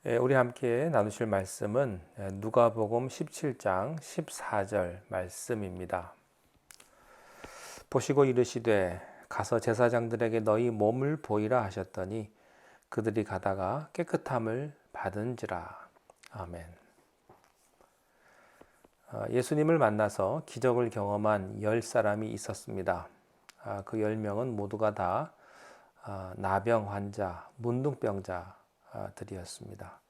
우리 함께 나누실 말씀은 누가복음 17장 14절 말씀입니다. 보시고 이르시되 가서 제사장들에게 너희 몸을 보이라 하셨더니 그들이 가다가 깨끗함을 받은지라. 아멘. 예수님을 만나서 기적을 경험한 10사람이 있었습니다. 그 10명은 모두가 다 나병 환자, 문둥병자들이었습니다.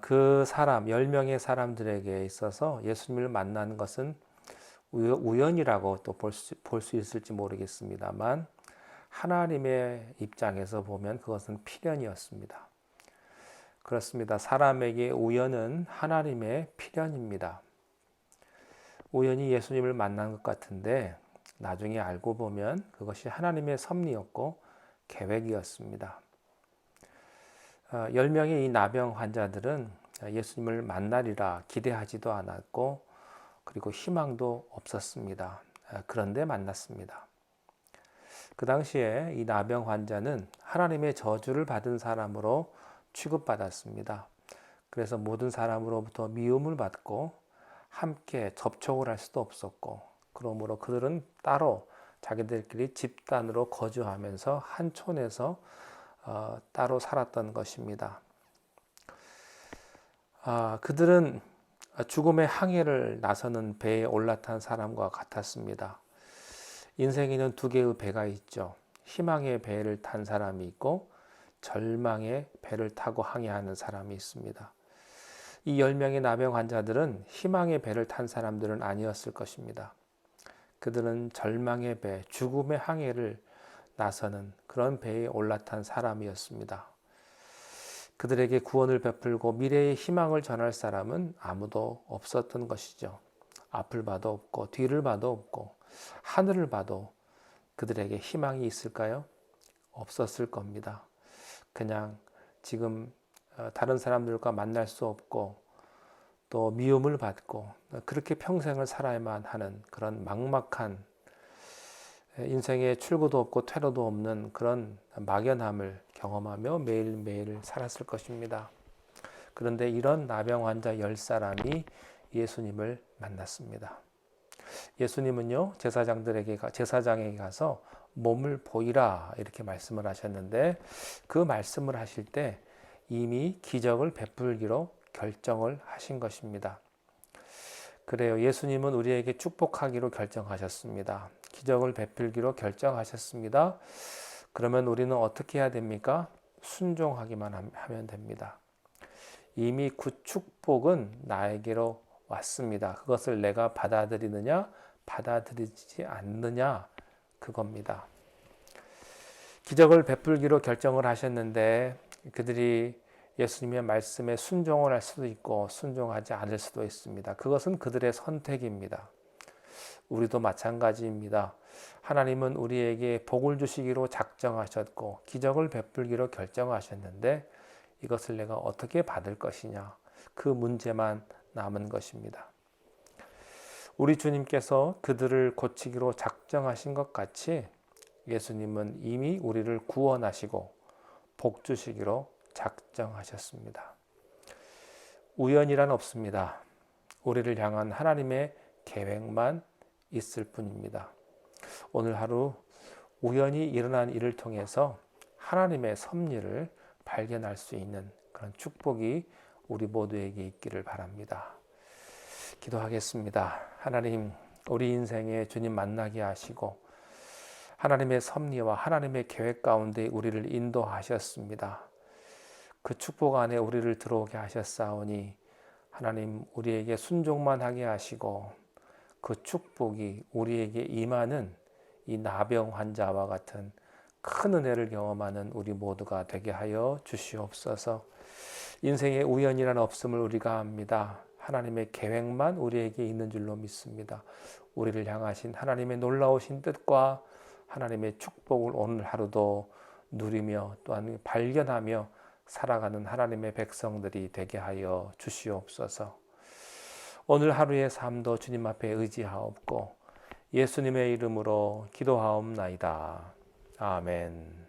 그 사람, 10명의 사람들에게 있어서 예수님을 만나는 것은 우연이라고 또 볼 수 있을지 모르겠습니다만 하나님의 입장에서 보면 그것은 필연이었습니다. 그렇습니다. 사람에게 우연은 하나님의 필연입니다. 우연히 예수님을 만난 것 같은데 나중에 알고 보면 그것이 하나님의 섭리였고 계획이었습니다. 10명의 이 나병 환자들은 예수님을 만나리라 기대하지도 않았고 그리고 희망도 없었습니다. 그런데 만났습니다. 그 당시에 이 나병 환자는 하나님의 저주를 받은 사람으로 취급받았습니다. 그래서 모든 사람으로부터 미움을 받고 함께 접촉을 할 수도 없었고 그러므로 그들은 따로 자기들끼리 집단으로 거주하면서 한 촌에서 따로 살았던 것입니다. 그들은 죽음의 항해를 나서는 배에 올라탄 사람과 같았습니다. 인생에는 두 개의 배가 있죠. 희망의 배를 탄 사람이 있고 절망의 배를 타고 항해하는 사람이 있습니다. 이 10명의 나병 환자들은 희망의 배를 탄 사람들은 아니었을 것입니다. 그들은 절망의 배, 죽음의 항해를 나서는 그런 배에 올라탄 사람이었습니다. 그들에게 구원을 베풀고 미래의 희망을 전할 사람은 아무도 없었던 것이죠. 앞을 봐도 없고 뒤를 봐도 없고 하늘을 봐도 그들에게 희망이 있을까요? 없었을 겁니다. 그냥 지금 다른 사람들과 만날 수 없고 또 미움을 받고 그렇게 평생을 살아야만 하는 그런 막막한 인생에 출구도 없고 퇴로도 없는 그런 막연함을 경험하며 매일매일 살았을 것입니다. 그런데 이런 나병 환자 10사람이 예수님을 만났습니다. 예수님은요, 제사장에게 가서 몸을 보이라 이렇게 말씀을 하셨는데 그 말씀을 하실 때 이미 기적을 베풀기로 결정을 하신 것입니다. 그래요. 예수님은 우리에게 축복하기로 결정하셨습니다. 기적을 베풀기로 결정하셨습니다. 그러면 우리는 어떻게 해야 됩니까? 순종하기만 하면 됩니다. 이미 그 축복은 나에게로 왔습니다. 그것을 내가 받아들이느냐, 받아들이지 않느냐, 그겁니다. 기적을 베풀기로 결정을 하셨는데 그들이 예수님의 말씀에 순종을 할 수도 있고 순종하지 않을 수도 있습니다. 그것은 그들의 선택입니다. 우리도 마찬가지입니다. 하나님은 우리에게 복을 주시기로 작정하셨고 기적을 베풀기로 결정하셨는데 이것을 내가 어떻게 받을 것이냐, 그 문제만 남은 것입니다. 우리 주님께서 그들을 고치기로 작정하신 것 같이 예수님은 이미 우리를 구원하시고 복 주시기로 작정하셨습니다. 우연이란 없습니다. 우리를 향한 하나님의 계획만 있을 뿐입니다. 오늘 하루 우연히 일어난 일을 통해서 하나님의 섭리를 발견할 수 있는 그런 축복이 우리 모두에게 있기를 바랍니다. 기도하겠습니다. 하나님, 우리 인생에 주님 만나게 하시고 하나님의 섭리와 하나님의 계획 가운데 우리를 인도하셨습니다. 그 축복 안에 우리를 들어오게 하셨사오니 하나님 우리에게 순종만 하게 하시고 그 축복이 우리에게 임하는 이 나병 환자와 같은 큰 은혜를 경험하는 우리 모두가 되게 하여 주시옵소서. 인생에 우연이란 없음을 우리가 압니다. 하나님의 계획만 우리에게 있는 줄로 믿습니다. 우리를 향하신 하나님의 놀라우신 뜻과 하나님의 축복을 오늘 하루도 누리며 또한 발견하며 살아가는 하나님의 백성들이 되게 하여 주시옵소서. 오늘 하루의 삶도 주님 앞에 의지하옵고 예수님의 이름으로 기도하옵나이다. 아멘.